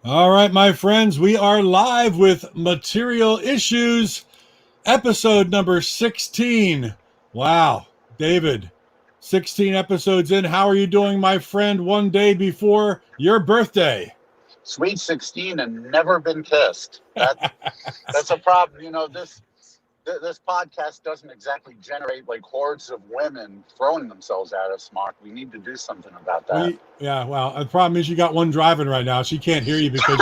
All right, my friends, we are live with Material Issues, episode number 16. Wow, David, 16 episodes in. How are you doing, my friend, one day before your birthday? Sweet 16 and never been kissed. That's a problem. This podcast doesn't exactly generate like hordes of women throwing themselves at us, Mark. We need to do something about that. Well, the problem is you got one driving right now. She can't hear you because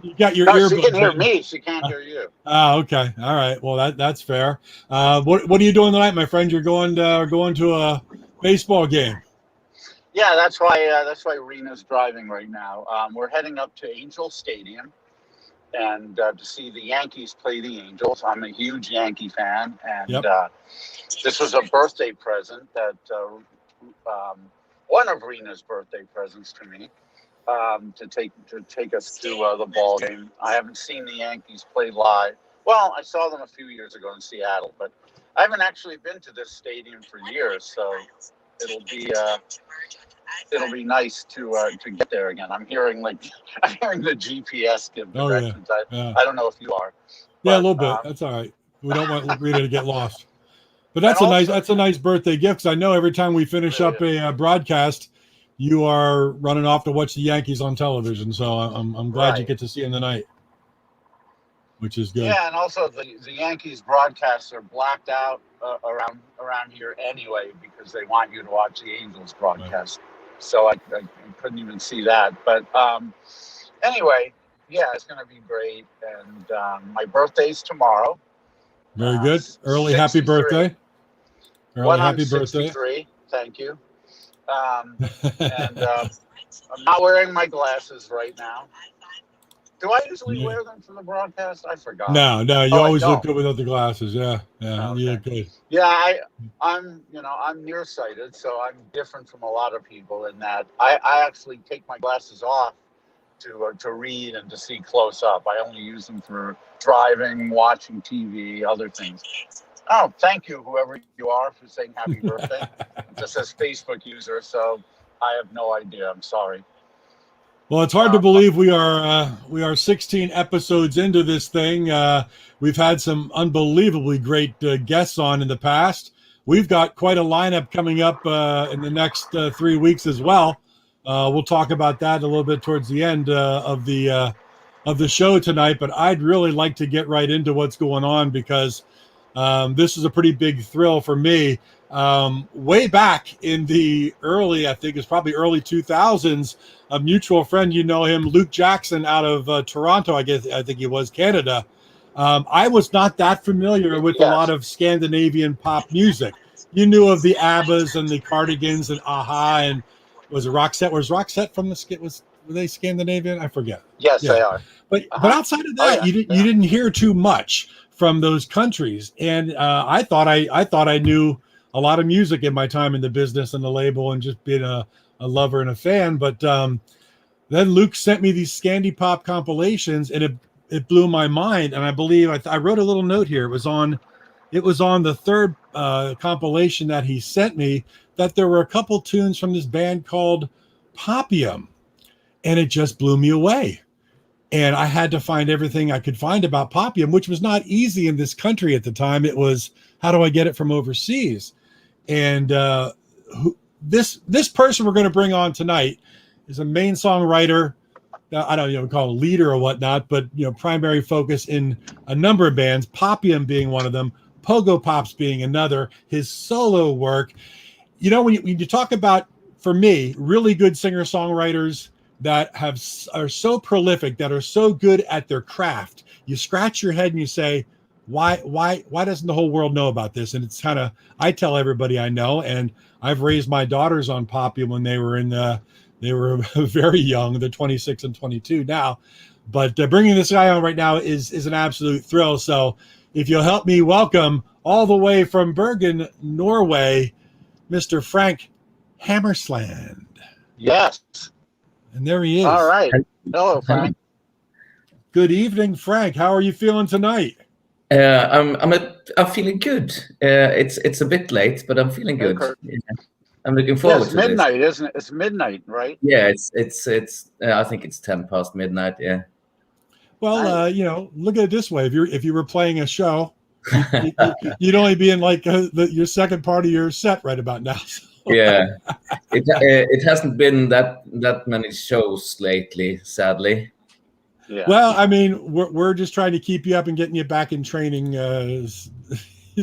you got your No, earbuds. she can hear in. me. She can't hear you. Oh, okay. All right. Well, that's fair. What are you doing tonight, my friend? You're going to a baseball game. Yeah, that's why Rena's driving right now. We're heading up to Angel Stadium and to see the Yankees play the Angels. I'm a huge Yankee fan, and Yep. This was a birthday present that one of Rena's birthday presents to me. To take us to the ball game. I haven't seen the Yankees play live. Well, I saw them a few years ago in Seattle, but I haven't actually been to this stadium for years. So it'll be nice to get there again. I'm hearing the GPS give directions. Yeah. I don't know if you are. Yeah, a little bit. That's all right. We don't want Rita to get lost. But that's a nice birthday gift, because I know every time we finish up a broadcast, you are running off to watch the Yankees on television. So I'm glad you get to see them tonight, which is good. Yeah, and also the Yankees broadcasts are blacked out around here anyway, because they want you to watch the Angels broadcast. Right. So I couldn't even see that. But anyway, yeah, it's going to be great. And my birthday's tomorrow. Very good. Early 63. Happy birthday. Early happy birthday. 63. Thank you. And I'm not wearing my glasses right now. Do I usually wear them for the broadcast? I forgot. No, you always look good without the glasses. Yeah, okay. You look good. Yeah, I'm nearsighted, so I'm different from a lot of people in that I actually take my glasses off to read and to see close up. I only use them for driving, watching TV, other things. Oh, thank you, whoever you are, for saying happy birthday. It just says Facebook user, so I have no idea. I'm sorry. Well, it's hard to believe we are 16 episodes into this thing. We've had some unbelievably great guests on in the past. We've got quite a lineup coming up in the next 3 weeks as well. We'll talk about that a little bit towards the end of the show tonight. But I'd really like to get right into what's going on, because this is a pretty big thrill for me. Way back in the early 2000s, a mutual friend, you know him, Luke Jackson, out of Toronto, I think he was, Canada. I was not that familiar with a lot of Scandinavian pop music. You knew of the ABBAs and the Cardigans and Aha, and was Roxette from the were they Scandinavian? I forget. Yes, they are. But outside of that, you didn't hear too much from those countries. And I thought I knew a lot of music in my time in the business and the label, and just being a lover and a fan. But then Luke sent me these Scandi Pop compilations, and it blew my mind. And I believe I wrote a little note here. It was on the third compilation that he sent me, that there were a couple tunes from this band called Popium, and it just blew me away. And I had to find everything I could find about Popium, which was not easy in this country at the time. It was, how do I get it from overseas? And this person we're going to bring on tonight is a main songwriter. I don't even call it a leader or whatnot, but primary focus in a number of bands, Popium being one of them, Pogo Pops being another, his solo work. When you talk about, for me, really good singer-songwriters that are so prolific, that are so good at their craft, you scratch your head and you say, why doesn't the whole world know about this? And it's kind of, I tell everybody I know, and I've raised my daughters on Popium when they were very young. They're 26 and 22 now. But bringing this guy on right now is an absolute thrill. So if you'll help me welcome, all the way from Bergen, Norway, Mr. Frank Hammersland. Yes. And there he is. All right. Hello, Frank. Good evening, Frank. How are you feeling tonight? I'm feeling good. It's a bit late, but I'm feeling good. I'm looking Yeah, forward it's to this. midnight, isn't it? It's midnight, right? Yeah, it's I think it's 10 past midnight. Yeah. Well, Nice. look at it this way: if you were playing a show, you'd only be in like your second part of your set right about now. Yeah, it hasn't been that many shows lately, sadly. Yeah. Well, I mean, we're just trying to keep you up and getting you back in training. He's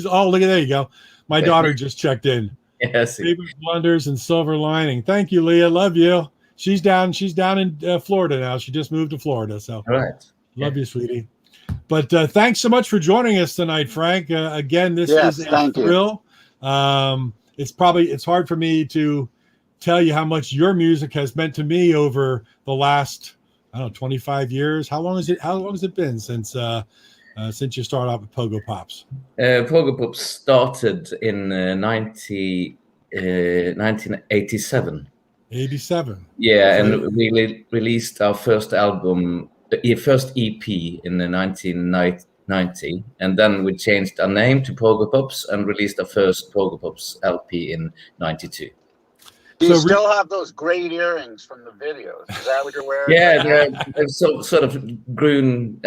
look at there you go. My daughter just checked in. Yes. Favorite blunders and silver lining. Thank you, Leah. Love you. She's down in Florida now. She just moved to Florida, so All right. love you, sweetie. But thanks so much for joining us tonight, Frank. Again, this is a thrill. It's hard for me to tell you how much your music has meant to me over the last, I don't know, 25 years. How long has it been since you started out with Pogo Pops? Pogo Pops started in 1987. 87. Yeah, and we released our first album, first EP in 1990, and then we changed our name to Pogo Pops and released our first Pogo Pops LP in 92. Do you still have those great earrings from the videos? Is that what you're wearing? Yeah, they're sort of grown,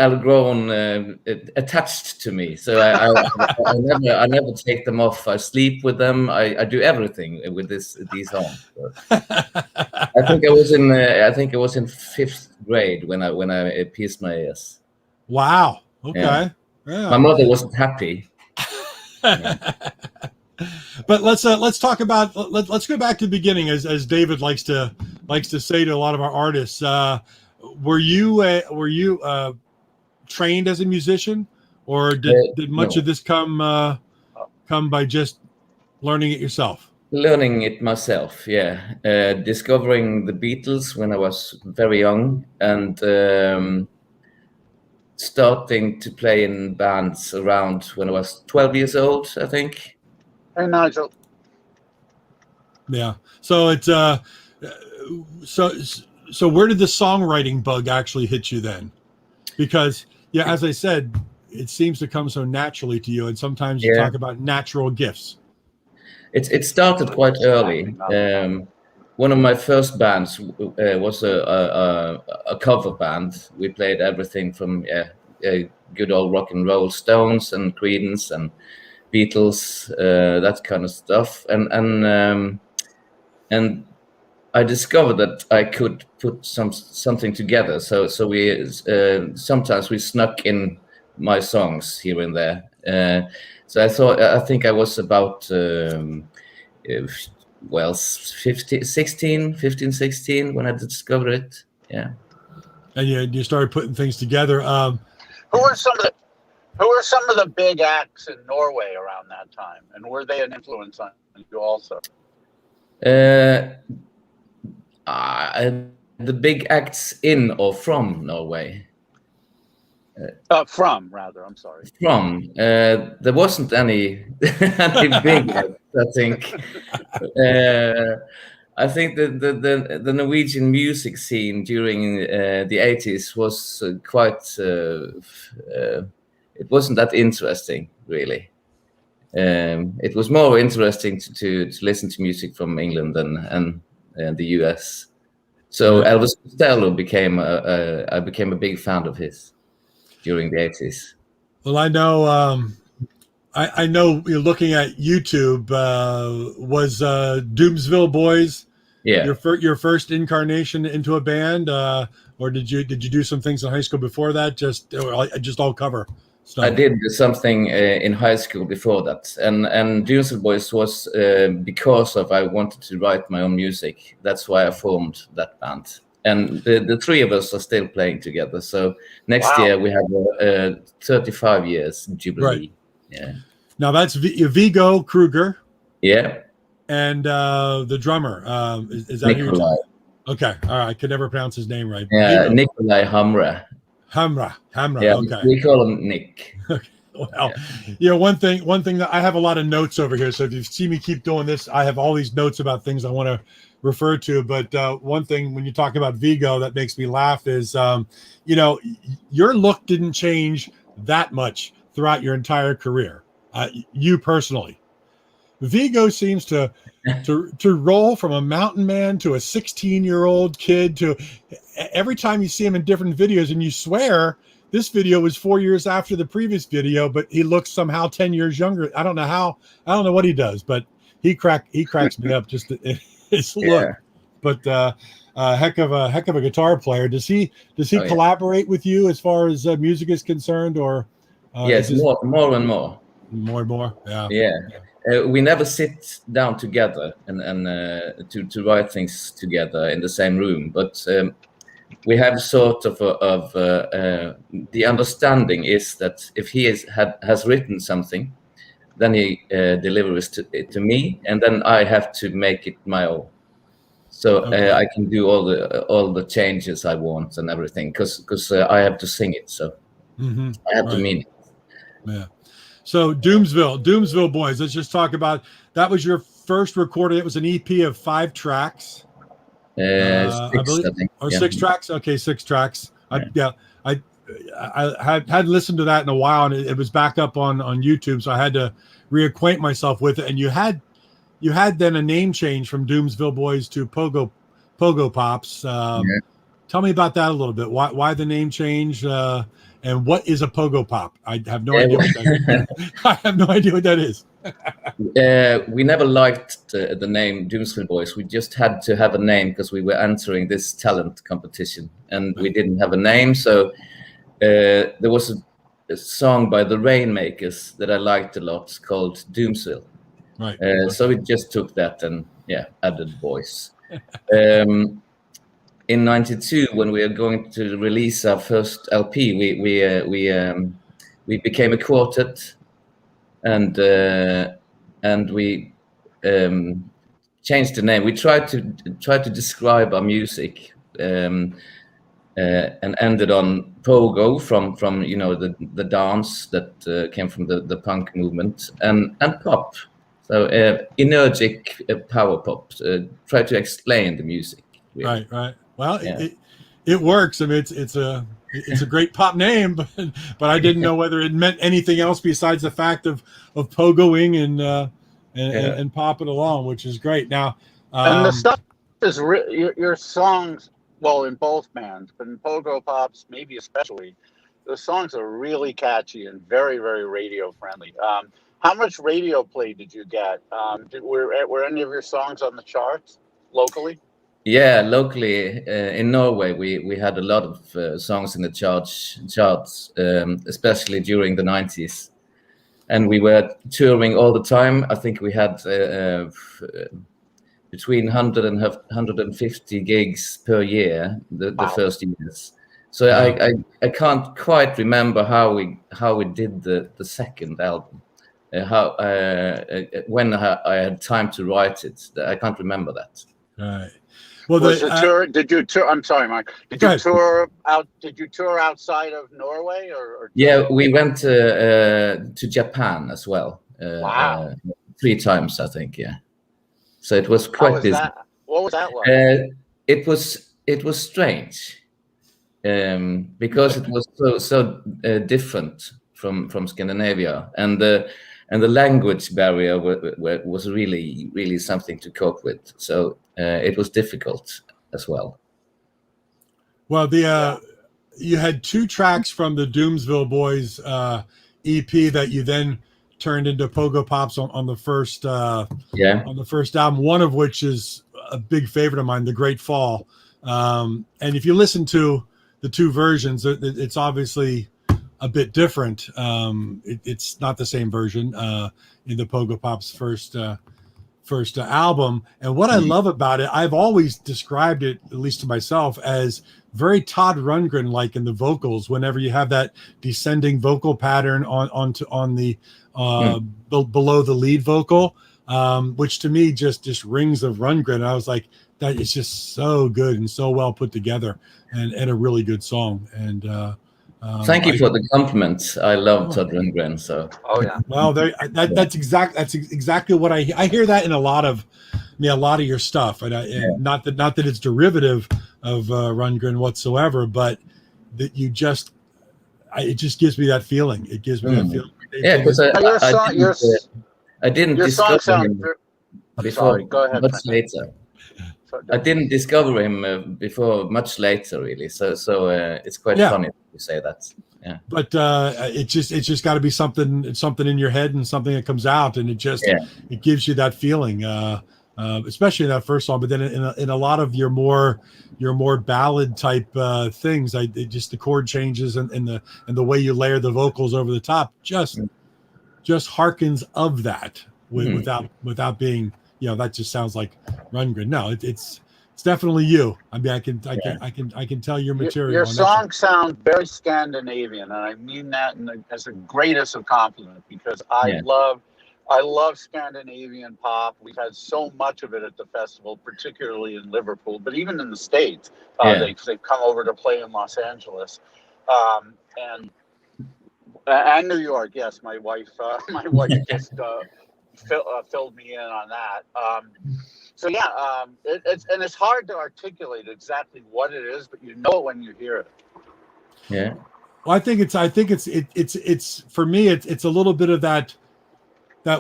attached to me. So I never take them off. I sleep with them. I do everything with these on. So. I think I was in fifth grade when I pierced my ears. Wow. Okay. Yeah. My mother wasn't happy. But let's talk about let's go back to the beginning, as David likes to say to a lot of our artists. Were you trained as a musician, or did much of this come by just learning it yourself? Learning it myself, yeah. Discovering the Beatles when I was very young, and starting to play in bands around when I was 12 years old, I think. Hey, Nigel. Yeah. So it's so where did the songwriting bug actually hit you then? Because as I said, it seems to come so naturally to you, and sometimes you talk about natural gifts. It started quite early. One of my first bands was a cover band. We played everything from good old rock and roll, Stones and Creedence and Beatles, that kind of stuff, and I discovered that I could put something together. So we sometimes we snuck in my songs here and there. So I think I was about 15, 16 when I discovered it. Yeah. And you started putting things together. Who are some of the big acts in Norway around that time, and were they an influence on you also? The big acts in or from Norway? From, rather. I'm sorry. From. There wasn't any big acts, I think. I think the Norwegian music scene during the 80s was quite. It wasn't that interesting, really. It was more interesting to listen to music from England and the US. So Elvis Costello I became a big fan of his during the 80s. Well, I know. I know. You're looking at YouTube. Was Doomsville Boys? Yeah. Your first incarnation into a band, or did you do some things in high school before that? Just all cover stuff. I did something in high school before that, and Doomsville Boys was because I wanted to write my own music. That's why I formed that band. And the three of us are still playing together. So next year we have a 35 years jubilee. Right. Yeah. Now that's Viggo Kruger. Yeah. And the drummer is that Nikolai. Okay. All right. I could never pronounce his name right. Yeah. Nikolai Hamre. Hamra. Yeah. Okay. We call him Nick. Well, one thing that I have a lot of notes over here. So if you see me keep doing this, I have all these notes about things I want to refer to. But one thing when you talk about Viggo that makes me laugh is, your look didn't change that much throughout your entire career. You personally, Viggo seems to to roll from a mountain man to a 16-year-old kid to every time you see him in different videos, and you swear this video was 4 years after the previous video, but he looks somehow 10 years younger. I don't know what he does, but he cracks me up just his look. But heck of a guitar player. Does he collaborate with you as far as music is concerned, or yes, more and more. More and more. We never sit down together and to write things together in the same room, but we have sort of the understanding is that if he has written something, then he delivers it to me, and then I have to make it my own. So I can do all the changes I want and everything, because I have to sing it, so I have to mean it. Yeah. So Doomsville Boys. Let's just talk about that. Was your first recording? It was an EP of 5 tracks. 6, I think. Or 6 tracks. Okay, 6 tracks. I hadn't listened to that in a while, and it was back up on YouTube, so I had to reacquaint myself with it. And you had then a name change from Doomsville Boys to Pogo Pops. Tell me about that a little bit. Why the name change? And what is a Pogo Pop? I have no idea what that is. I have no idea what that is. We never liked the name Doomsville Boys. We just had to have a name because we were entering this talent competition, and we didn't have a name. So there was a song by the Rainmakers that I liked a lot called Doomsville. Right. So we just took that and added boys. In '92, when we were going to release our first LP, we became a quartet, and we changed the name. We tried to describe our music, and ended on Pogo from the dance that came from the punk movement, and pop. So energetic power pop. Try to explain the music. Really. Right. Well, it works. I mean, it's a great pop name, but I didn't know whether it meant anything else besides the fact of pogoing and popping along, which is great. Now, and the stuff is your songs. Well, in both bands, but in Pogo Pops, maybe especially, the songs are really catchy and very, very radio friendly. How much radio play did you get? Were any of your songs on the charts locally? Yeah, locally in Norway, we had a lot of songs in the charts, especially during the 90s. And we were touring all the time. I think we had between 100 and 150 gigs per year the first years. So I can't quite remember how we did the second album. When I had time to write it. I can't remember that. Right. Well, did you tour? I'm sorry, Mike. Did you tour out? Did you tour outside of Norway or Yeah, we went to Japan as well. Wow. 3 times, I think. Yeah. So it was quite busy. What was that like? It was strange, because it was so different from Scandinavia, and the language barrier was really something to cope with. So it was difficult as well. Well, you had 2 tracks from the Doomsville Boys EP that you then turned into Pogo Pops on the first on the first album. One of which is a big favorite of mine, "The Great Fall." And if you listen to the 2 versions, it's obviously a bit different. It's not the same version in the Pogo Pops first album. And what I love about it, I've always described it, at least to myself, as very Todd Rundgren like in the vocals. Whenever you have that descending vocal pattern on the below the lead vocal, which to me just rings of Rundgren. And I was like, that is just so good and so well put together, and a really good song. And thank you for the compliments. I love Todd Rundgren. So well, that's exactly what I hear that in a lot of your stuff, and not that it's derivative of Rundgren whatsoever, but that it just gives me that feeling. It gives me that feeling. Yeah, because I didn't your songs sound before Sorry, go ahead, much Frank. later. I didn't discover him before much later, really. So it's quite funny to say that. Yeah. But it's just got to be something in your head and something that comes out, and it gives you that feeling, especially in that first song. But then in a lot of your more ballad type things, just the chord changes and the way you layer the vocals over the top just harkens of that without being, that just sounds like Rundgren. No, it's definitely you. I mean, I can tell your material. Your songs sound very Scandinavian, and I mean that as the greatest of compliment, because I love Scandinavian pop. We've had so much of it at the festival, particularly in Liverpool, but even in the States, they've come over to play in Los Angeles, and New York. Yes, my wife just filled me in on that. So it's hard to articulate exactly what it is, but you know it when you hear it. Yeah. Well, I think it's for me it's a little bit of that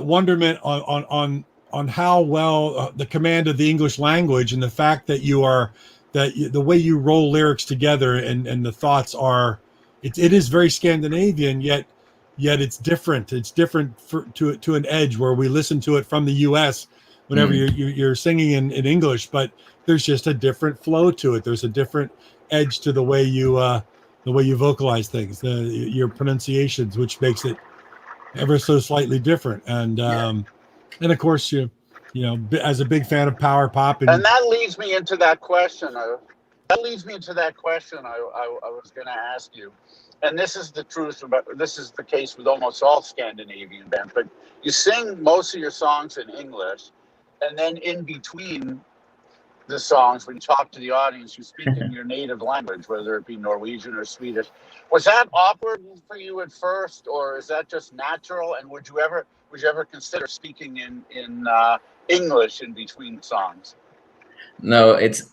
wonderment on how well the command of the English language, and the fact that the way you roll lyrics together and the thoughts are, it is very Scandinavian, yet it's different. It's different to an edge where we listen to it from the U.S. whenever you're singing in English, but there's just a different flow to it. There's a different edge to the way you vocalize things, your pronunciations, which makes it ever so slightly different. And of course, you as a big fan of power pop, and that leads me into that question. I was going to ask you. And this is the truth this is the case with almost all Scandinavian bands, but you sing most of your songs in English, and then in between the songs, when you talk to the audience, you speak in your native language, whether it be Norwegian or Swedish. Was that awkward for you at first, or is that just natural? And would you ever consider speaking in English in between songs? No, it's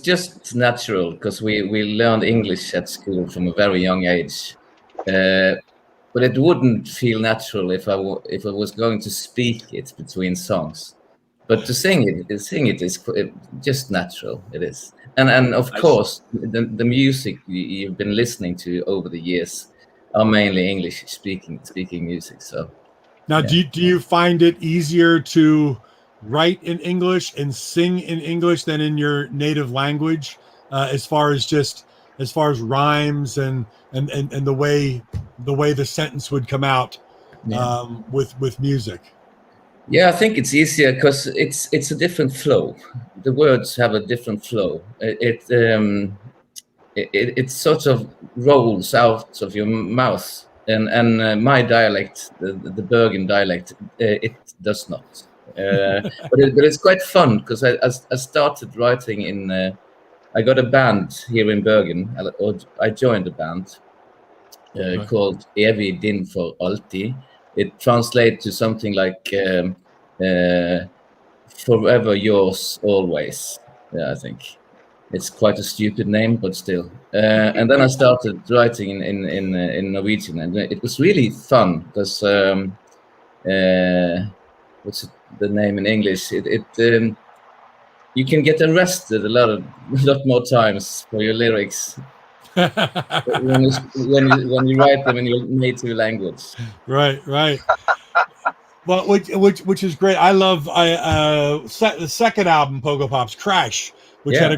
just natural, because we learned English at school from a very young age, but it wouldn't feel natural if I was going to speak it between songs. But to sing it is just natural. It is, and of course the music you've been listening to over the years are mainly English speaking music. So now, do you find it easier to write in English and sing in English than in your native language, as far as rhymes and the way the sentence would come out with music? Yeah, I think it's easier because it's a different flow. The words have a different flow. It sort of rolls out of your mouth, and my dialect, the Bergen dialect, it does not. But it's quite fun, because I started writing in. I got a band here in Bergen, or I joined a band called Evig din for alltid. It translates to something like forever yours always. Yeah, I think it's quite a stupid name, but still. And then I started writing in Norwegian, and it was really fun, because what's the name in English? You can get arrested a lot more times for your lyrics when you write them in your native language. Right. Well, which is great. I love the second album, Pogo Pops, Crash, which had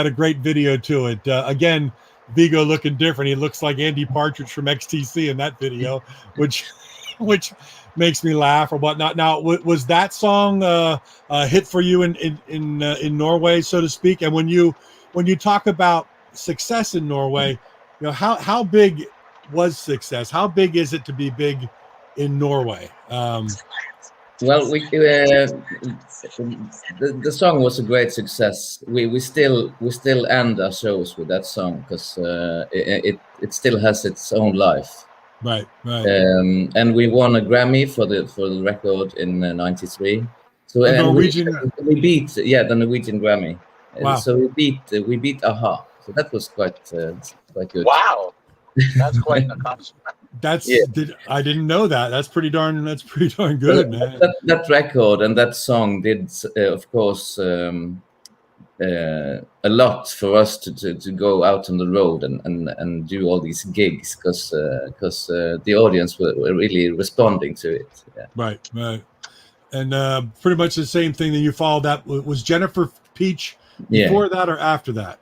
a great video to it. Again, Viggo looking different. He looks like Andy Partridge from XTC in that video, which makes me laugh or whatnot. Now, was that song a hit for you in Norway, so to speak? And when you talk about success in Norway, how big was success? How big is it to be big in Norway? Well, the song was a great success. We still end our shows with that song, because it still has its own life. Right. And we won a Grammy for the record in '93. So we beat the Norwegian Grammy. Wow. So we beat Aha. So that was quite good. Wow. That's quite an accomplishment. I didn't know that. That's pretty darn good, man. That record and that song did, of course, a lot for us to go out on the road and do all these gigs because the audience were really responding to it. Yeah. Right. And pretty much the same thing that you followed. That was Jennifer Peach before that or after that?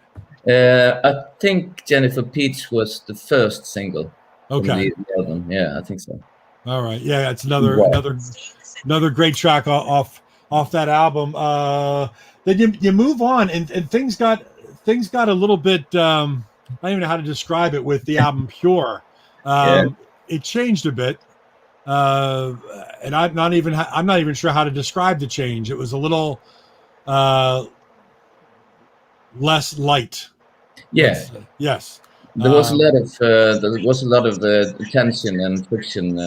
I think Jennifer Peach was the first single. Okay. From the album. Yeah, I think so. All right. Yeah, it's another great track off that album. Then you move on, and things got a little bit. I don't even know how to describe it with the album Pure. It changed a bit, and I'm not even sure how to describe the change. It was a little less light. Yeah. Yes. There was a lot of tension and friction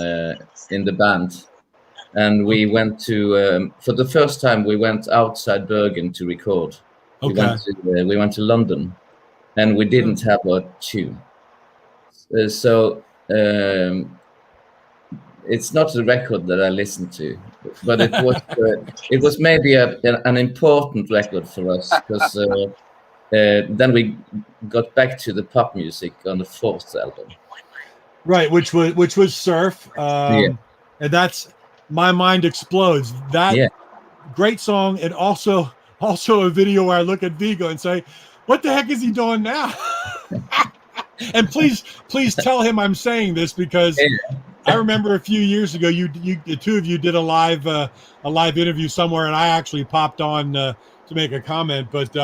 in the band, and we went to for the first time we went outside Bergen to record. Okay. We went to London, and we didn't have a tune. So it's not a record that I listened to, but it was maybe an important record for us because. Then we got back to the pop music on the fourth album, right? Which was Surf, and that's My Mind Explodes. That great song, and also a video where I look at Vigo and say, "What the heck is he doing now?" And please tell him I'm saying this because I remember a few years ago you the two of you did a live interview somewhere, and I actually popped on to make a comment, but.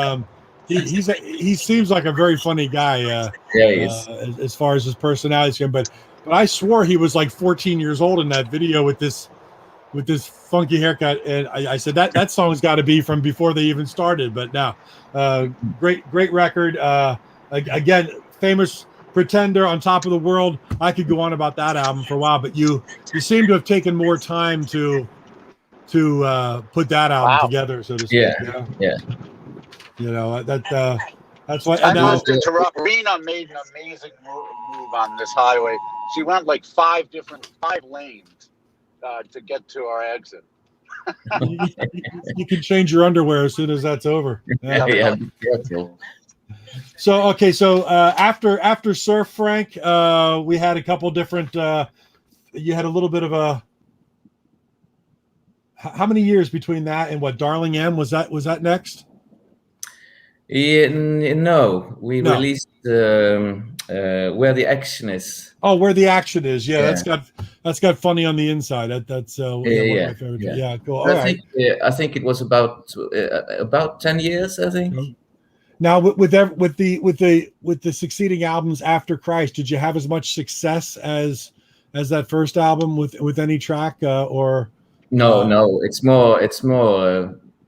He seems like a very funny guy. He is. As far as his personality is, but I swore he was like 14 years old in that video with this funky haircut, and I said that song's got to be from before they even started. But now, great record. Again, famous Pretender, On Top of the World. I could go on about that album for a while, but you seem to have taken more time to put that album together, so to speak. Yeah. You know that's why. I must interrupt. Rena made an amazing move on this highway. She went like 5 lanes to get to our exit. You can change your underwear as soon as that's over. Yeah. So okay, after Surf, Frank, we had a couple different. You had a little bit of a. How many years between that and what Darling M was that next? No, we released Where the Action Is. Oh, Where the Action Is. Yeah. That's got funny on the inside. That's one of my favorites. Yeah, cool. I think it was about 10 years. I think. Now, with the succeeding albums after Christ, did you have as much success as that first album with any track or? No, it's more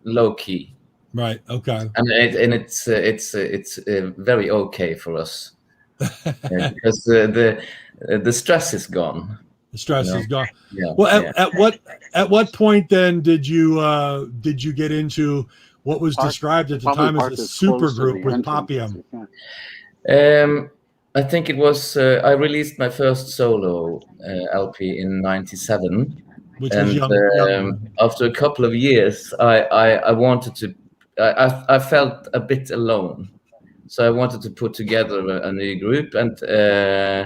low key. Right. Okay. And it's very okay for us because the stress is gone. The stress is gone. Yeah. Well, at what point then did you get into what was described at the time as a super group with Popium? I think it was I released my first solo LP in '97, which was young. After a couple of years, I wanted to. I felt a bit alone, so I wanted to put together a new group, and they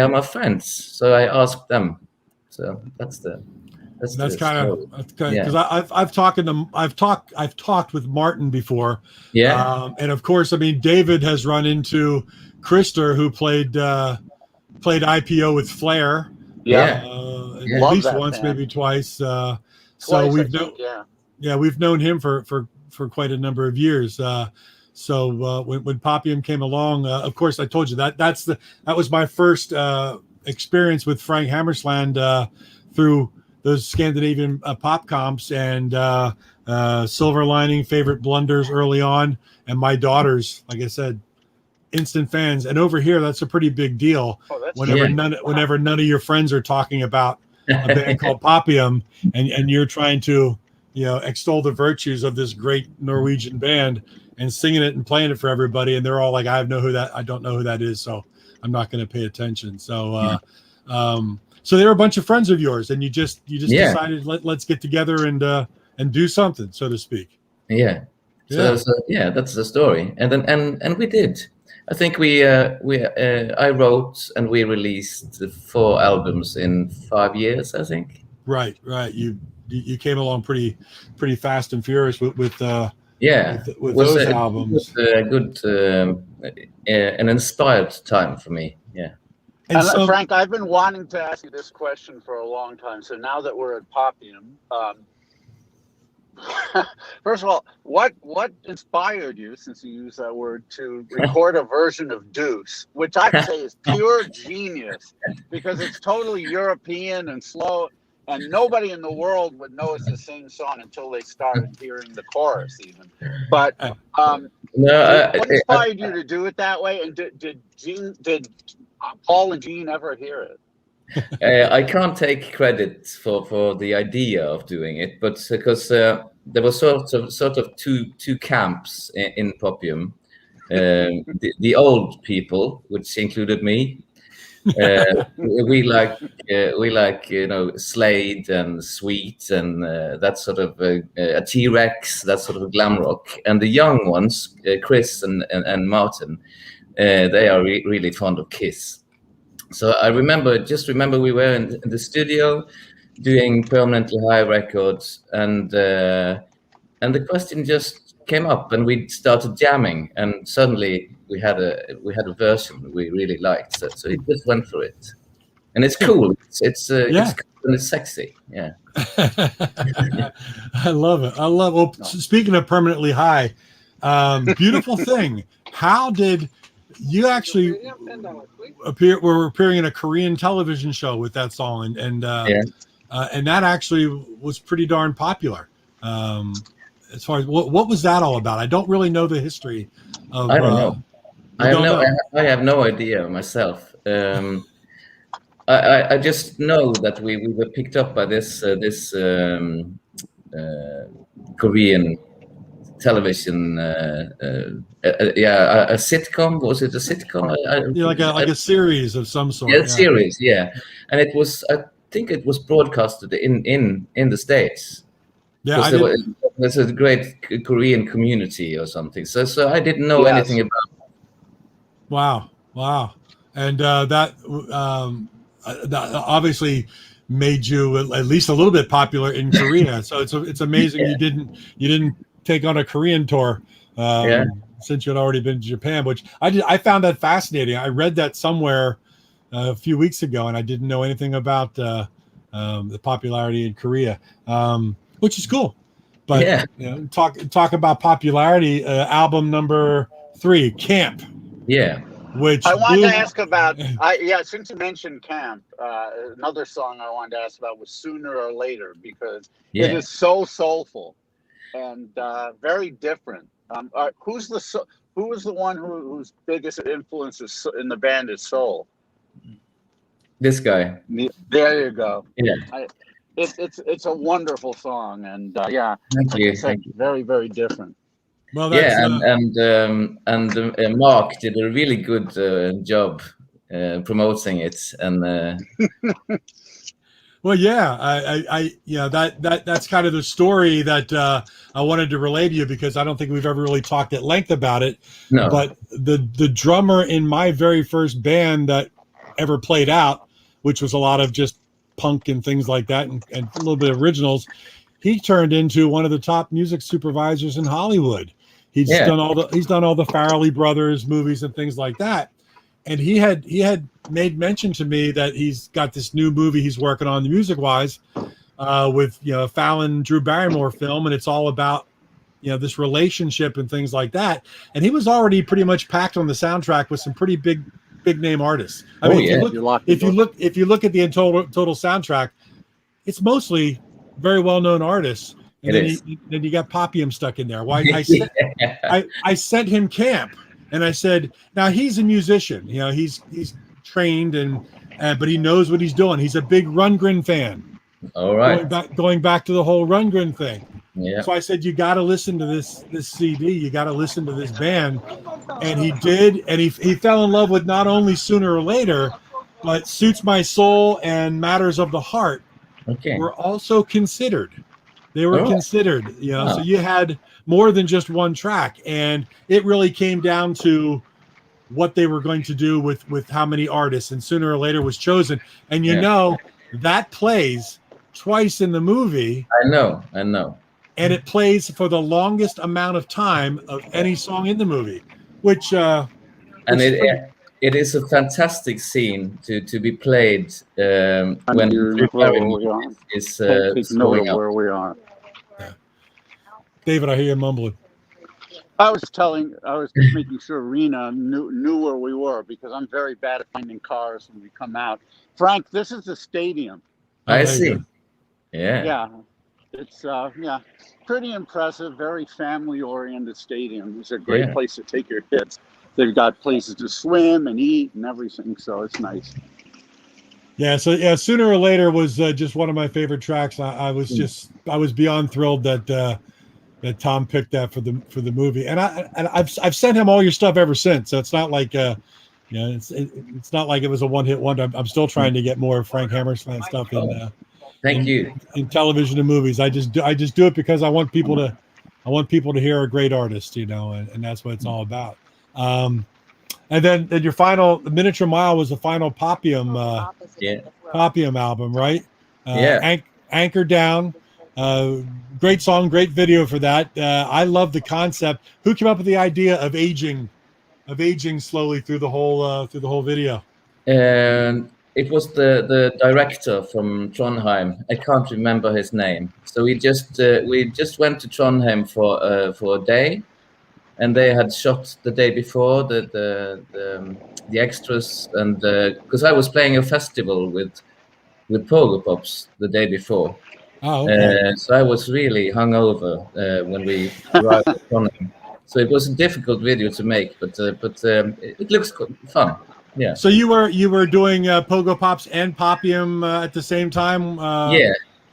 are my friends, so I asked them. So that's kind of because I've talked with Martin before, and of course, I mean David has run into Krister, who played IPO with Flair, at least once, maybe twice. So we've we've known him for quite a number of years. So when Popium came along, of course, I told you that was my first experience with Frank Hammersland through those Scandinavian pop comps and Silver Lining, Favorite Blunders early on, and my daughters, like I said, instant fans. And over here, that's a pretty big deal. Whenever none of your friends are talking about a band called Popium, and you're trying to extol the virtues of this great Norwegian band and singing it and playing it for everybody, and they're all like, I don't know who that is. So going to pay attention. So so they were a bunch of friends of yours, and you just decided let's get together and do something, so to speak. Yeah. So yeah, that's the story. And then and we did. I think I wrote and we released 4 albums in 5 years, I think. Right. You came along pretty fast and furious with those albums. It was a good an inspired time for me. Yeah. And so, Frank, I've been wanting to ask you this question for a long time. So now that we're at Popium, first of all, what inspired you, since you use that word, to record a version of Deuce, which I'd say is pure genius, because it's totally European and slow, and nobody in the world would know it's the same song until they started hearing the chorus, even. But what inspired you to do it that way? And did Paul and Gene ever hear it? I can't take credit for the idea of doing it, but because there were sort of two camps in Popium. The old people, which included me, we like Slade and Sweet and that sort of a T-Rex, that sort of glam rock, and the young ones, Chris and Martin, they are really fond of Kiss. So I remember we were in the studio doing Permanently High records, and the question just came up, and we started jamming, and suddenly we had a version we really liked. So it just went for it, and it's cool. It's cool and it's sexy. Yeah. I love it. Well, speaking of Permanently High, beautiful thing. How did you actually were appearing in a Korean television show with that song, and that actually was pretty darn popular. As far as what was that all about? I don't really know the history of. I don't know. I have no idea myself. I just know that we were picked up by this Korean television, a sitcom. Was it a sitcom? Like a series of some sort. Yeah, series. Yeah, and it was. I think it was broadcasted in the States. Yeah, there's a great Korean community or something. So I didn't know anything about it. Wow, and that obviously made you at least a little bit popular in Korea. So it's amazing you didn't take on a Korean tour since you had already been to Japan, which I found that fascinating. I read that somewhere a few weeks ago, and I didn't know anything about the popularity in Korea, which is cool. But talk about popularity. Album number 3, Camp. Yeah. Which I wanted to ask about. Since you mentioned Camp, another song I wanted to ask about was Sooner or Later, because it is so soulful and very different. Who is the one whose biggest influence in the band is soul? This guy. There you go. Yeah. It's a wonderful song, and thank you. Very, very different. Well, and Mark did a really good job promoting it, and well, that's kind of the story that I wanted to relay to you, because I don't think we've ever really talked at length about it. No. But the drummer in my very first band that ever played out, which was a lot of just punk and things like that, and a little bit of originals, he turned into one of the top music supervisors in Hollywood. He's done all the Farrelly Brothers movies and things like that. And he had made mention to me that he's got this new movie he's working on, music wise, with Fallon Drew Barrymore film, and it's all about this relationship and things like that. And he was already pretty much packed on the soundtrack with some pretty big name artists. I mean, if you look at the total soundtrack, it's mostly very well known artists. And then you got Popium stuck in there. Why? I sent him Camp, and I said, now he's a musician. He's trained but he knows what he's doing. He's a big Rundgren fan. All right. Going back to the whole Rundgren thing. Yeah. So I said, you got to listen to this CD. You got to listen to this band. and he did, and he fell in love with not only Sooner or Later, but Suits My Soul and Matters of the Heart were also considered. They were considered, you know, so you had more than just one track, and it really came down to what they were going to do with how many artists, and Sooner or Later was chosen. And you know, that plays twice in the movie. I know. And it plays for the longest amount of time of any song in the movie, which it is a fantastic scene to be played when Drew Barrymore is going up. Where we are. Yeah. David, I hear you mumbling. I was just making sure Rena knew where we were, because I'm very bad at finding cars when we come out. Frank, this is the stadium. I see. Yeah. Yeah. It's pretty impressive, very family-oriented stadium. It's a great place to take your kids. They've got places to swim and eat and everything, so it's nice. Yeah, so Sooner or Later was just one of my favorite tracks. I was beyond thrilled that Tom picked that for the movie, and I've sent him all your stuff ever since. So it's not like it's not like it was a one-hit wonder. I'm still trying to get more Frank Hammersland stuff in. Thank you. In television and movies, I just do it because I want people to hear a great artist, you know, and that's what it's all about. And then your final Miniature Mile was the final Popium album, right? Anchor Down. Great song, great video for that. I love the concept. Who came up with the idea of aging slowly through the whole video? And it was the director from Trondheim. I can't remember his name. So we just went to Trondheim for a day, and they had shot the day before the extras, and because I was playing a festival with Pogo Pops the day before. Oh, okay. So I was really hungover when we arrived at Trondheim. So it was a difficult video to make, but it looks fun. Yeah. So you were doing Pogo Pops and Popium at the same time?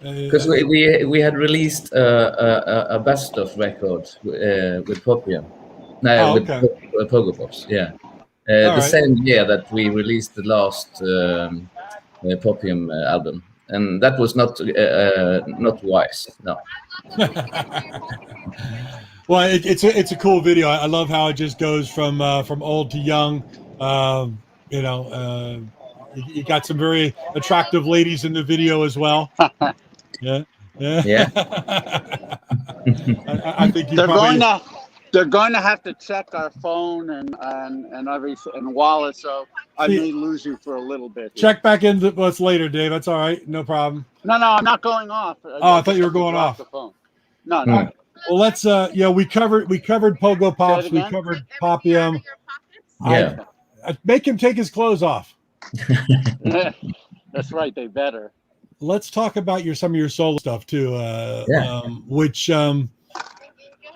Because we had released a best of record with Popium. With Pogo Pops. Yeah. The same year that we released the last Popium album, and that was not wise. No. Well, it's a cool video. I love how it just goes from old to young. You got some very attractive ladies in the video as well. Yeah. I think they're going to have to check our phone and everything and wallet. So I may lose you for a little bit. Check back in what's later, Dave. That's all right. No problem. No, I'm not going off. I thought you were going off. The phone. No. Well, let's we covered Pogo Pops, we covered Popium. Yeah. Make him take his clothes off. That's right, they better. Let's talk about some of your solo stuff too, which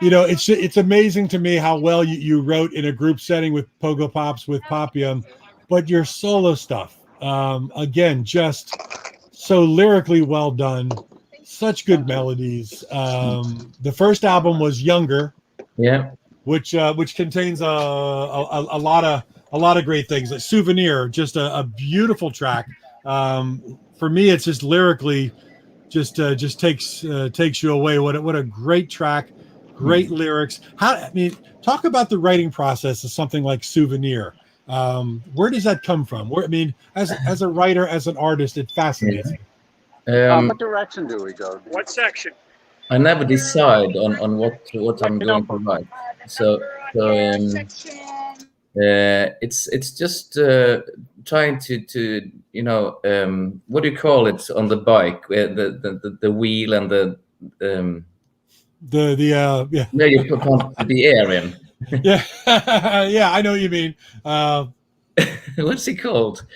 it's amazing to me how well you wrote in a group setting with Pogo Pops, with Popium, but your solo stuff, again, just so lyrically well done. Such good melodies. The first album was Younger, which contains a lot of great things. Like Souvenir, just a beautiful track. For me, it's just lyrically, just takes you away. What a great track, great lyrics. Talk about the writing process of something like Souvenir. Where does that come from? As a writer, as an artist, it fascinates me. What direction do we go? What section? I never decide on what I'm going to write. So it's just trying to what do you call it on the bike, where the wheel and the where you put the air in. Yeah, I know what you mean. What's it called?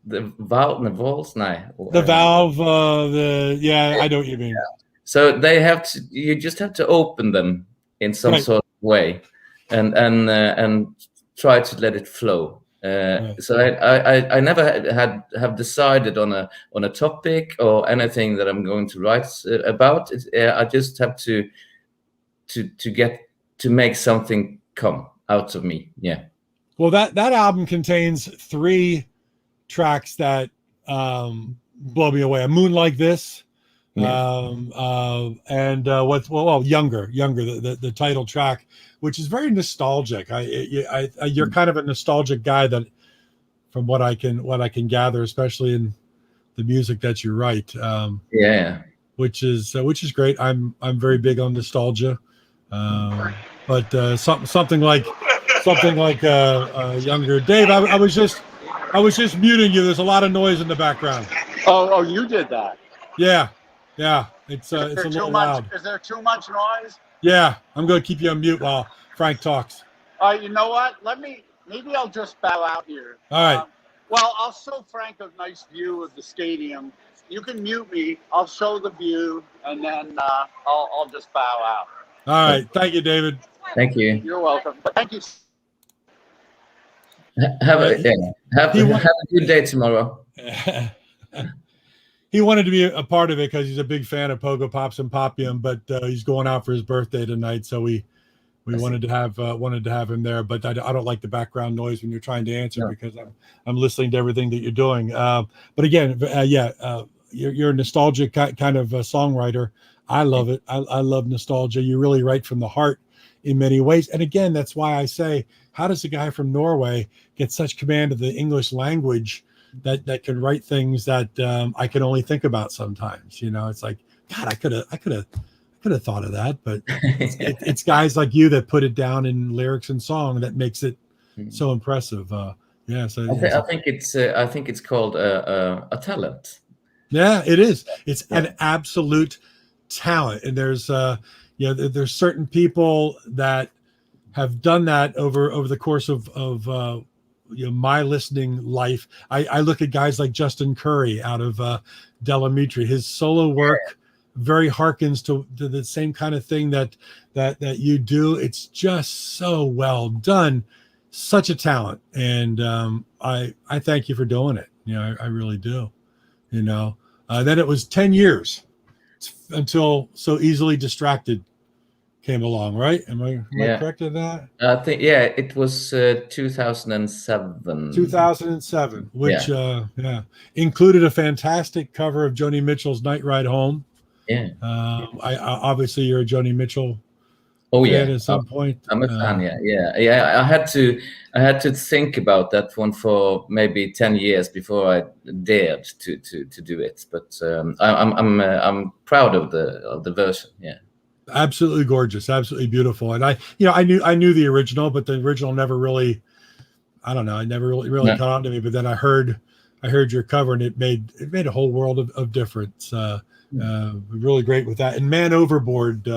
The valve, the valve. The valve. I know what you mean. Yeah. So you just have to open them in some sort of way, and try to let it flow. So I never have decided on a topic or anything that I'm going to write about. I just have to make something come out of me. Yeah. Well, that album contains 3 tracks that blow me away. A Moon Like This, and Younger, the title track, which is very nostalgic. You're kind of a nostalgic guy, that, from what I can gather, especially in the music that you write. Which is great. I'm very big on nostalgia, but something like Younger. Dave, I was just muting you. There's a lot of noise in the background. Oh, you did that. Yeah. It's a little loud. Is there too much noise? Yeah, I'm going to keep you on mute while Frank talks. You know what? Maybe I'll just bow out here. All right. Well, I'll show Frank a nice view of the stadium. You can mute me. I'll show the view, and then I'll just bow out. All right. Thank you, David. Thank you. You're welcome. Thank you. Have a good day tomorrow. He wanted to be a part of it because he's a big fan of Pogo Pops and Popium, but he's going out for his birthday tonight, so we wanted to have him there. But I don't like the background noise when you're trying to answer, because I'm listening to everything that you're doing. But again, you're a nostalgic kind of songwriter. I love it. I love nostalgia. You really write from the heart in many ways. And again, that's why I say, how does a guy from Norway get such command of the English language that can write things that I can only think about sometimes? It's like, God, I could have thought of that, but it's guys like you that put it down in lyrics and song that makes it so impressive. So I think it's called a talent. Yeah, it is. It's an absolute talent, and there's certain people that have done that over the course of my listening life. I look at guys like Justin Curry out of Delamitri. His solo work very harkens to the same kind of thing that you do. It's just so well done. Such a talent, and I thank you for doing it. I really do. Then it was 10 years until So Easily Distracted came along, right? Am I correct in that? I think it was 2007. 2007, which included a fantastic cover of Joni Mitchell's "Night Ride Home." Yeah. I obviously you're a Joni Mitchell fan at some point. I'm a fan. I had to think about that one for maybe 10 years before I dared to do it. But I'm proud of the version. Yeah. Absolutely gorgeous, absolutely beautiful. And I knew the original, but the original never really, I don't know, it never really caught on to me. But then I heard your cover, and it made a whole world of difference. Really great with that. And Man Overboard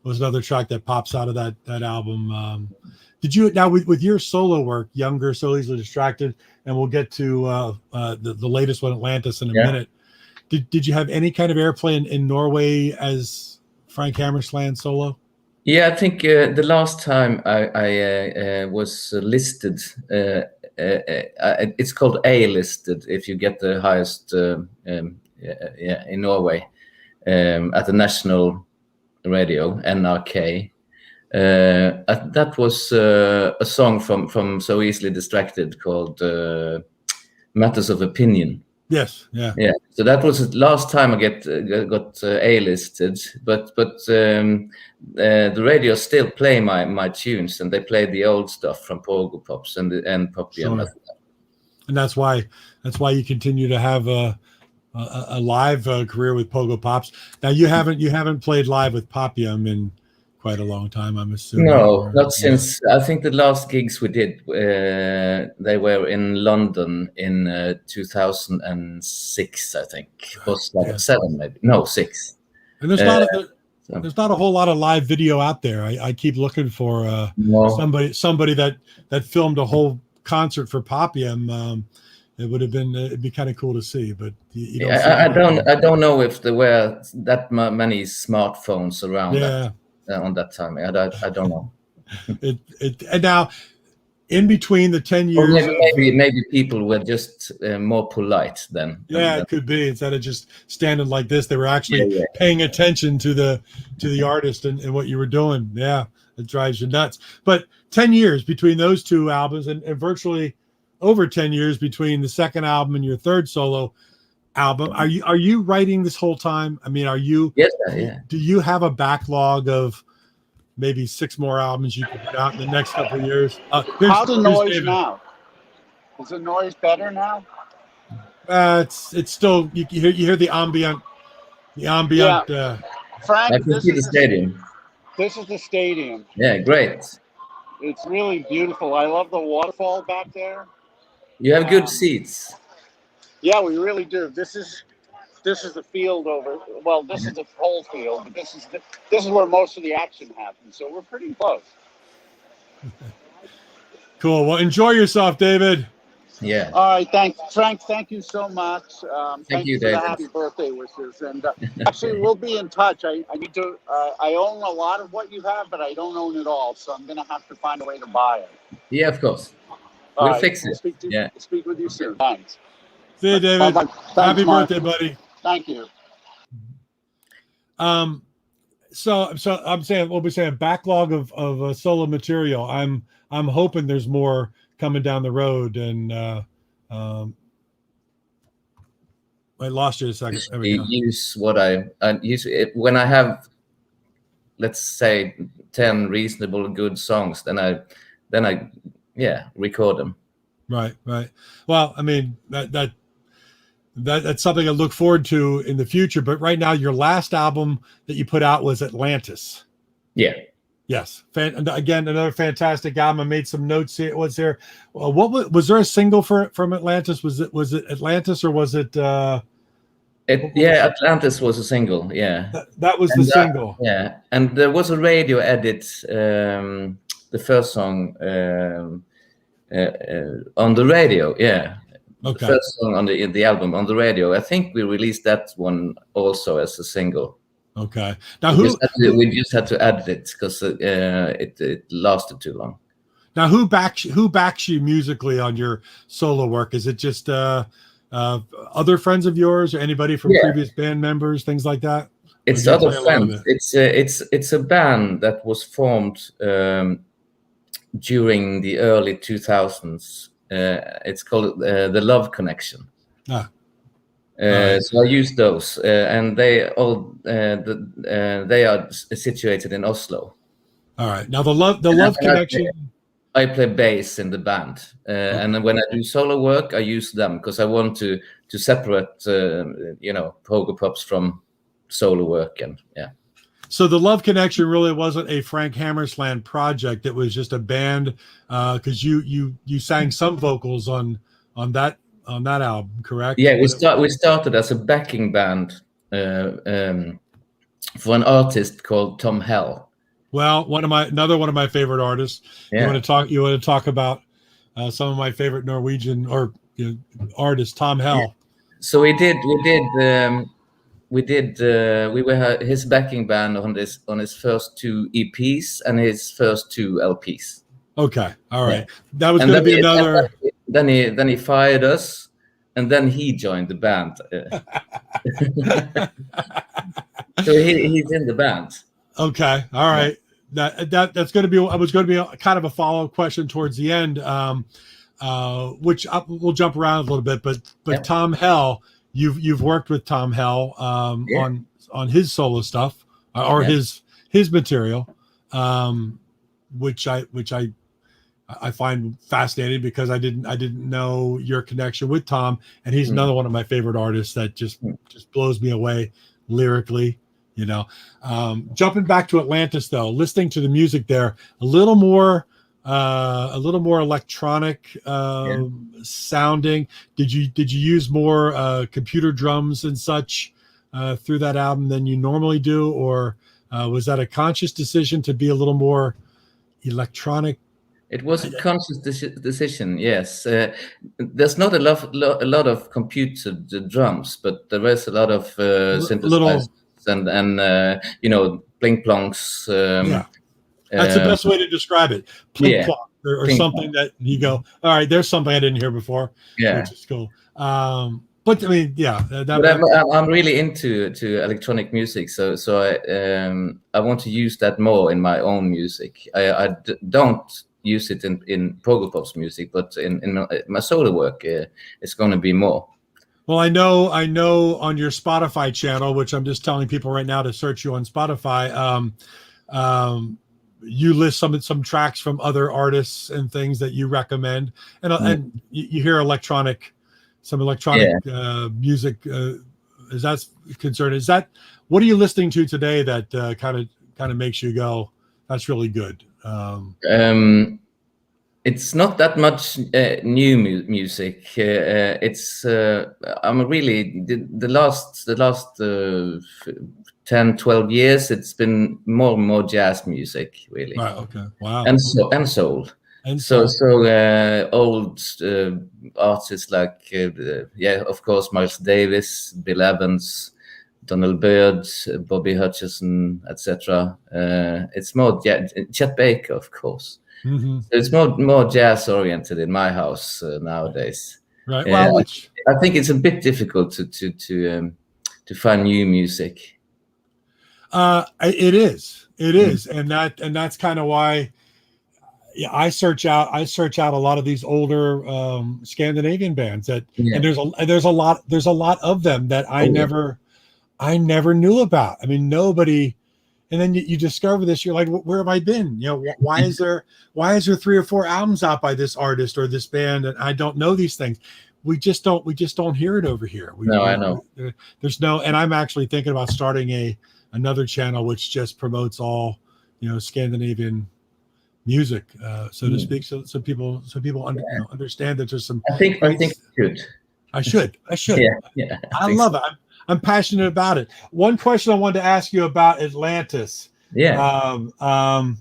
was another track that pops out of that album. Did you now with your solo work, Younger, So Easily Distracted, and we'll get to the latest one, Atlantis, in a minute. Did you have any kind of airplay in Norway as Frank Hammersland solo? Yeah, I think the last time I was listed, it's called A-listed if you get the highest in Norway at the national radio, NRK. That was a song from So Easily Distracted called Matters of Opinion. Yes, yeah. So that was the last time I got A-listed, but the radio still play my tunes, and they play the old stuff from Pogo Pops and Popium. Sure. And that's why you continue to have a live career with Pogo Pops. Now you haven't played live with Popium in quite a long time, I'm assuming. No, not since. I think the last gigs we did, they were in London in 2006. I think it was like 7, maybe 6. And there's not a whole lot of live video out there. I keep looking for somebody that filmed a whole concert for Popium. It'd be kind of cool to see, but you don't I don't know if there were that many smartphones around. On that time, I don't know. And now, in between the 10 years, or maybe people were just more polite then. It could be. Instead of just standing like this, they were actually paying attention to the artist and what you were doing. Yeah, it drives you nuts. But 10 years between those two albums, and virtually over 10 years between the second album and your third solo album. Are you writing this whole time? I mean, Yes, yeah. Do you have a backlog of maybe 6 more albums you could put out in the next couple of years? How's the noise now? Is the noise better now? It's still, you hear the ambient. Yeah. Frank, I can see the stadium. This is the stadium. Yeah, great. It's really beautiful. I love the waterfall back there. You have good seats. Yeah, we really do. This is the field over. Well, this is the whole field, but this is where most of the action happens. So we're pretty close. Cool. Well, enjoy yourself, David. Yeah. All right. Thanks, Frank. Thank you so much. Thank you, for David. the happy birthday wishes. And actually, we'll be in touch. I need to. I own a lot of what you have, but I don't own it all. So I'm gonna have to find a way to buy it. Yeah, of course. All We'll fix it. Speak with you soon. Thanks. See you, David. Bye-bye. Thanks, Happy Mark. birthday, buddy. Thank you. So I'm saying we'll be saying backlog of solo material. I'm hoping there's more coming down the road, and I lost you a second. There we go. Use what I use it when I have, let's say, 10 reasonable good songs. Then I record them. Right. Well, I mean that's something I look forward to in the future. But right now, your last album that you put out was Atlantis. Yeah. Yes. Again, another fantastic album. I made some notes here. Was there there a single from Atlantis? Was it Atlantis, or was it? Atlantis was a single. Yeah. That was the single. Yeah, and there was a radio edit. The first song on the radio. Yeah. Okay. The first song on the album on the radio. I think we released that one also as a single. Okay. Now we just had to edit it because it lasted too long. Now who backs you musically on your solo work? Is it just other friends of yours, or anybody from previous band members, things like that? It's other friends. It's a band that was formed during the early 2000s. It's called the Love Connection. So I use those, and they are situated in Oslo. All right. Now the Love Connection. I play bass in the band, and then when I do solo work, I use them because I want to separate, Pogo Pops from solo work, and yeah. So the Love Connection really wasn't a Frank Hammersland project. It was just a band, because you sang some vocals on that album, correct? Yeah, we started as a backing band for an artist called Tom Hell. Well, another one of my favorite artists. Yeah. You want to talk about some of my favorite Norwegian artists, Tom Hell. Yeah. So we were his backing band on his first 2 EPs and his first 2 LPs. Okay, all right. Yeah. That was going to be another. Then he fired us, and then he joined the band. So he's in the band. Okay, all right. That's going to be. I was going to be kind of a follow-up question towards the end, which we'll jump around a little bit. But Tom Hell, you've worked with Tom Hell on his solo stuff or his material, which I find fascinating because I didn't know your connection with Tom, and he's another one of my favorite artists that just blows me away lyrically. Jumping back to Atlantis though, listening to the music there, a little more electronic sounding. Did you use more computer drums and such through that album than you normally do, or was that a conscious decision to be a little more electronic? It was a conscious decision. Yes, there's not a lot of computer drums, but there is a lot of synthesizers. And pling plonks. That's the best way to describe it. Pling plonk or something that you go, all right, there's something I didn't hear before. Yeah, which is cool. But I mean, I'm really into electronic music, so I want to use that more in my own music. I don't use it in Pogo Pops music, but in my solo work, it's going to be more. Well, I know on your Spotify channel, which I'm just telling people right now to search you on Spotify, you list some tracks from other artists and things that you recommend, and you hear some electronic music. Is that concerned? Is that what are you listening to today that kind of makes you go, that's really good? It's not that much new music. It's I'm really the last 10, 12 years. It's been more and more jazz music, really. Right. Okay. Wow. And soul. And so old artists like of course, Miles Davis, Bill Evans, Donald Byrd, Bobby Hutcherson, etc. It's more Chet Baker, of course. Mm-hmm. It's more jazz oriented in my house nowadays. Right. Well, I think it's a bit difficult to find new music. It is, and that's kind of why. Yeah, I search out a lot of these older Scandinavian bands and there's a lot of them that I never knew about. I mean, nobody. And then you discover this. You're like, where have I been? Why is there 3 or 4 albums out by this artist or this band, and I don't know these things? We just don't hear it over here. I know. There's no, and I'm actually thinking about starting another channel which just promotes all Scandinavian music, so to speak, so people understand that there's some. I think you should. I should. Yeah. I love it. I'm passionate about it. One question I wanted to ask you about Atlantis. Yeah. Where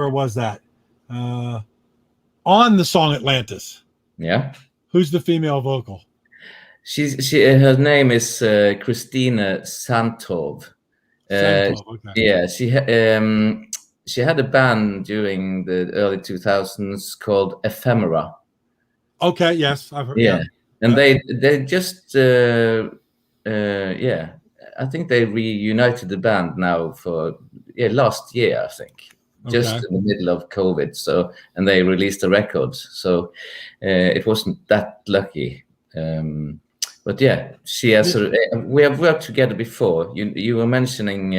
was that? On the song Atlantis. Yeah. Who's the female vocal? Her name is Christina Santov. Okay. Yeah, she had a band during the early 2000s called Ephemera. Okay. Yes, I've heard. Yeah. And they just I think they reunited the band now for last year, I think, just in the middle of COVID. So, and they released a record. So it wasn't that lucky. But yeah, she has. We have worked together before. You were mentioning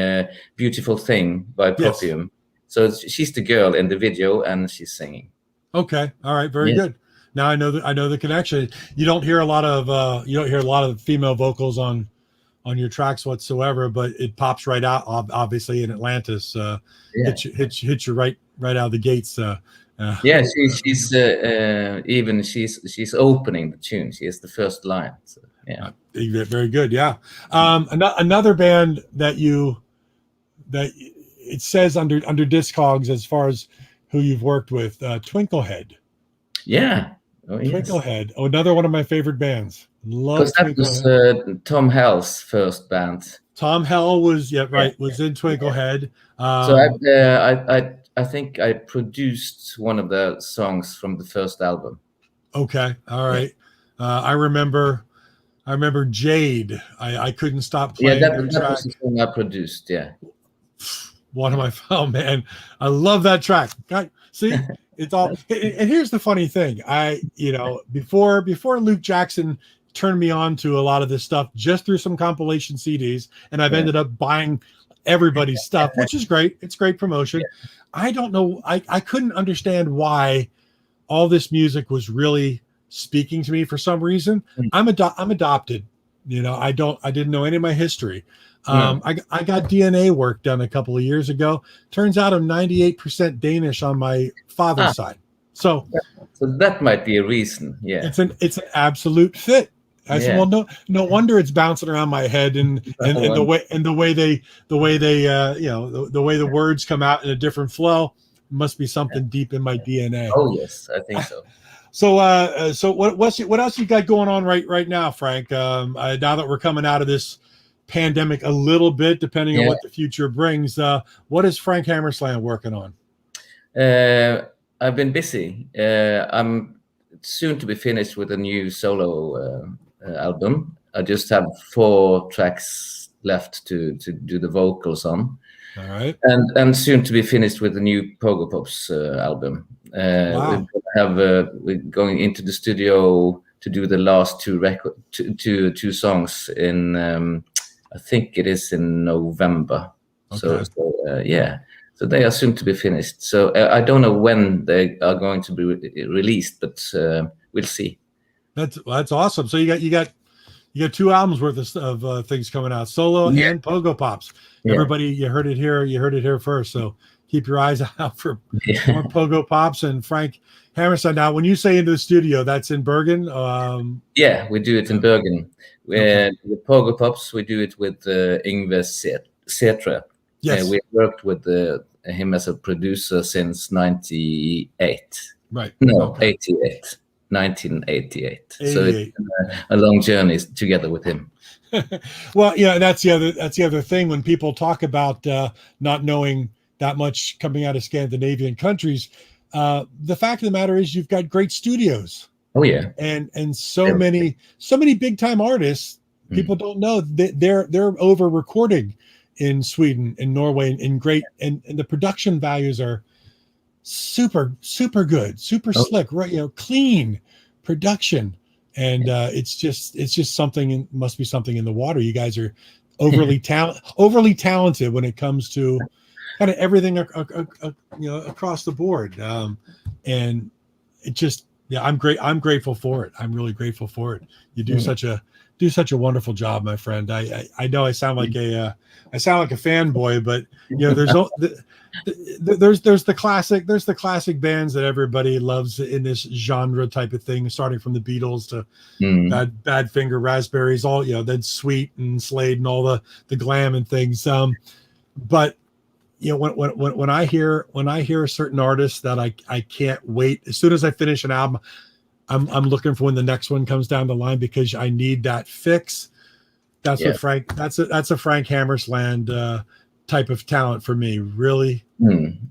"Beautiful Thing" by Popium. Yes. So she's the girl in the video, and she's singing. Okay, all right, very good. Now I know the connection. You don't hear a lot of female vocals on your tracks whatsoever, but it pops right out. Obviously, in Atlantis, hits you right out of the gates. She's opening the tune. She is the first line. So, yeah, very good. Yeah, another band that it says under Discogs as far as who you've worked with, Twinklehead. Yeah. Oh, yes. Twinklehead, another one of my favorite bands. Love that was Tom Hell's first band. Tom Hell was was in Twinklehead. So I think I produced one of the songs from the first album. Okay, all right. I remember Jade. I couldn't stop playing. Yeah, that was the song I produced. Yeah. One of my man, I love that track. God, see. It's all, and here's the funny thing. Before Luke Jackson turned me on to a lot of this stuff just through some compilation CDs, and I've ended up buying everybody's stuff, which is great. It's great promotion. Yeah. I don't know. I couldn't understand why all this music was really speaking to me for some reason. I'm adopted. I didn't know any of my history. I got DNA work done a couple of years ago. Turns out I'm 98% Danish on my father's side. So that might be a reason. Yeah, it's an absolute fit. I said, well, no wonder it's bouncing around my head, and the way the words come out in a different flow must be something deep in my DNA. Oh yes, I think so. So what else you got going on right now, Frank? Now that we're coming out of this pandemic a little bit, depending on what the future brings, what is Frank Hammersland working on? I've been busy. I'm soon to be finished with a new solo album. I just have 4 tracks left to do the vocals on. All right. And soon to be finished with the new Pogo Pops album. Wow. We're going into the studio to do the last two songs in I think it is in November. Okay. Yeah, so they are soon to be finished. So I don't know when they are going to be released, but we'll see. That's awesome. So you got 2 albums worth of things coming out, solo and Pogo Pops. Yeah. Everybody, you heard it here first. So keep your eyes out for more Pogo Pops and Frank Hammersland. Now, when you say into the studio, that's in Bergen. Yeah, we do it in Bergen. Okay. The Pogo Pops, we do it with Yngve Setre. Yes. We worked with him as a producer since 98. Right. No, Okay. 88. 1988. 88. So it's a long journey together with him. Well, yeah, that's the other thing when people talk about not knowing that much coming out of Scandinavian countries. The fact of the matter is, you've got great studios. Oh yeah, and so many big time artists. People don't know that they're over recording in Sweden and Norway and great, and the production values are super good, super slick, right? Clean production. And it's just something, must be something in the water. You guys are overly talented when it comes to kind of everything across the board. And it just, I'm grateful for it. I'm really grateful for it. You do such a wonderful job, my friend. I know I sound like a fanboy, but there's the classic bands that everybody loves in this genre type of thing, starting from the Beatles to Badfinger, Raspberries, all then Sweet and Slade and all the glam and things. But when I hear a certain artist that I can't wait, as soon as I finish an album, I'm looking for when the next one comes down the line because I need that fix. That's what Frank. That's a Frank Hammersland type of talent for me. Really.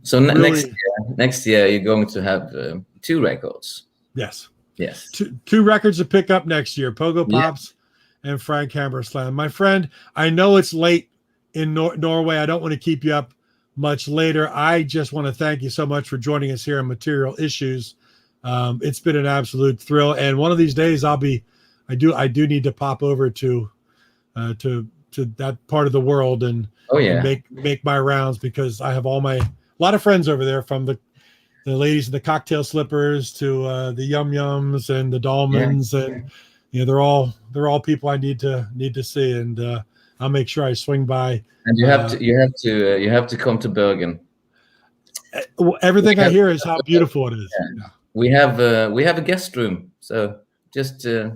So next year you're going to have 2 records. Yes. Yes. Two records to pick up next year: Pogo Pops and Frank Hammersland. My friend, I know it's late in Norway. I don't want to keep you up much later. I just want to thank you so much for joining us here on Material Issues. It's been an absolute thrill, and one of these days I do need to pop over to that part of the world and make my rounds, because I have a lot of friends over there, from the ladies in the cocktail slippers to the Yum Yums and the Dolmans, and they're all people I need to see, and I'll make sure I swing by. And you have to come to Bergen. Everything I hear is how beautiful it is. Yeah. We have a guest room, so just all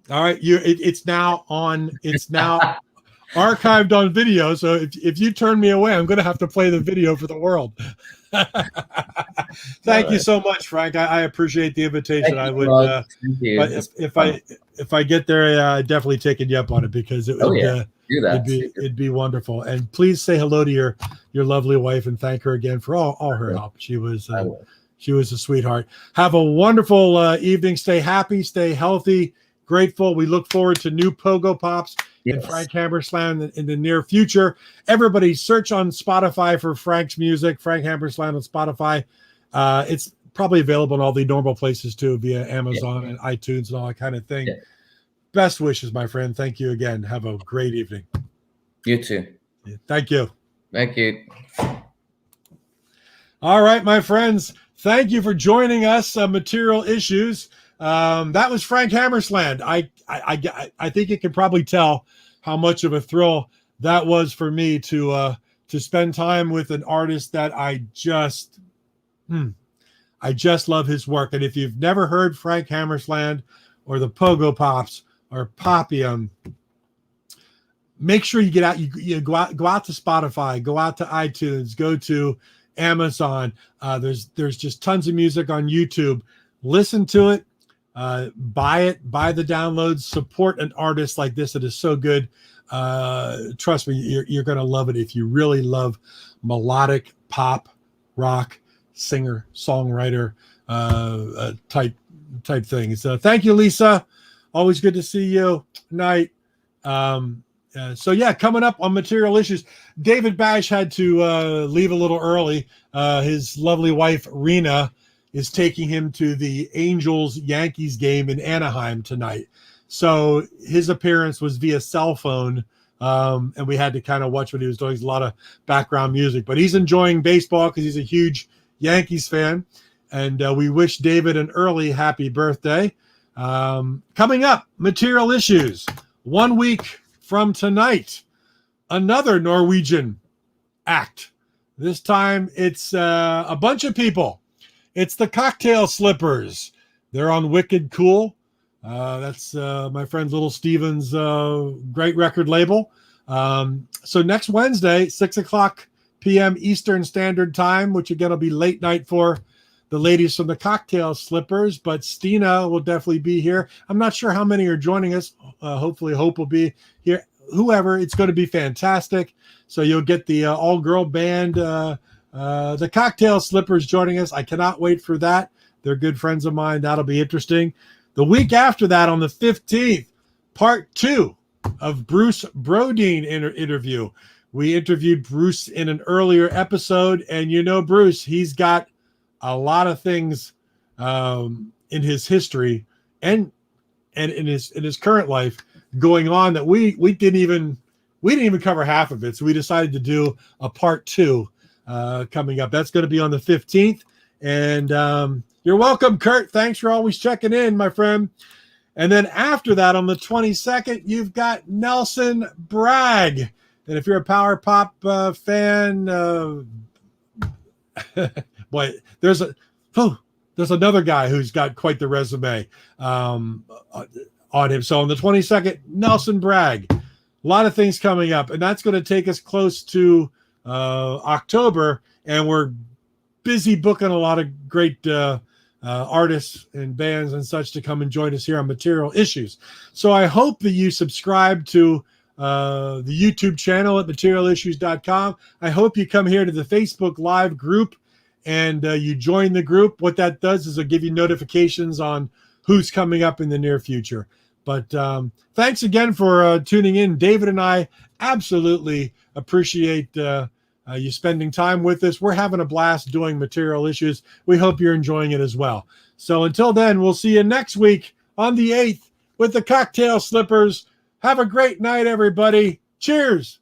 right. It's now archived on video. So if you turn me away, I'm going to have to play the video for the world. Thank you so much, Frank. I appreciate the invitation. I would, but if I get there, I definitely taking you up on it, because it'd be wonderful. And please say hello to your lovely wife and thank her again for all her help. She was a sweetheart. Have a wonderful evening. Stay happy, stay healthy, grateful. We look forward to new Pogo Pops and Frank Hammersland in the near future. Everybody search on Spotify for Frank's music, Frank Hammersland on Spotify. It's probably available in all the normal places too, via Amazon and iTunes and all that kind of thing. Best wishes, my friend. Thank you again. Have a great evening. You too. Thank you. Thank you. All right, my friends. Thank you for joining us on Material Issues. That was Frank Hammersland. I think you can probably tell how much of a thrill that was for me to spend time with an artist that I just love his work. And if you've never heard Frank Hammersland or the Pogo Pops or Popium, make sure you get out. You go out to Spotify, go out to iTunes, go to Amazon. There's just tons of music on YouTube. Listen to it. Buy the downloads, support an artist like this that is so good. Trust me, you're going to love it if you really love melodic pop rock singer songwriter type things. So thank you, Lisa. Always good to see you. Night. So yeah, coming up on Material Issues, David Bash had to leave a little early. His lovely wife Rena is taking him to the Angels-Yankees game in Anaheim tonight. So his appearance was via cell phone, and we had to kind of watch what he was doing. There's a lot of background music, but he's enjoying baseball because he's a huge Yankees fan. And we wish David an early happy birthday. Coming up, Material Issues. 1 week from tonight, another Norwegian act. This time it's a bunch of people. It's the Cocktail Slippers. They're on Wicked Cool. That's my friend Little Steven's great record label. So next Wednesday, 6 o'clock p.m. Eastern Standard Time, which again will be late night for the ladies from the Cocktail Slippers, but Stina will definitely be here. I'm not sure how many are joining us. Hopefully Hope will be here. Whoever, it's going to be fantastic. So you'll get the all-girl band, the Cocktail Slippers joining us. I cannot wait for that. They're good friends of mine. That'll be interesting. The week after that, on the 15th, part 2 of Bruce Brodeen interview. We interviewed Bruce in an earlier episode, and you know Bruce, he's got a lot of things in his history and in his current life going on that we didn't even cover half of it. So we decided to do a part 2 coming up. That's going to be on the 15th. And you're welcome, Kurt. Thanks for always checking in, my friend. And then after that, on the 22nd, you've got Nelson Bragg. And if you're a Power Pop fan, boy, there's another guy who's got quite the resume on him. So on the 22nd, Nelson Bragg. A lot of things coming up, and that's going to take us close to October, and we're busy booking a lot of great artists and bands and such to come and join us here on Material Issues. So I hope that you subscribe to the YouTube channel at materialissues.com. I hope you come here to the Facebook Live group and you join the group. What that does is it'll give you notifications on who's coming up in the near future. But thanks again for tuning in. David and I absolutely appreciate you spending time with us. We're having a blast doing Material Issues. We hope you're enjoying it as well. So until then, we'll see you next week on the 8th with the Cocktail Slippers. Have a great night, everybody. Cheers.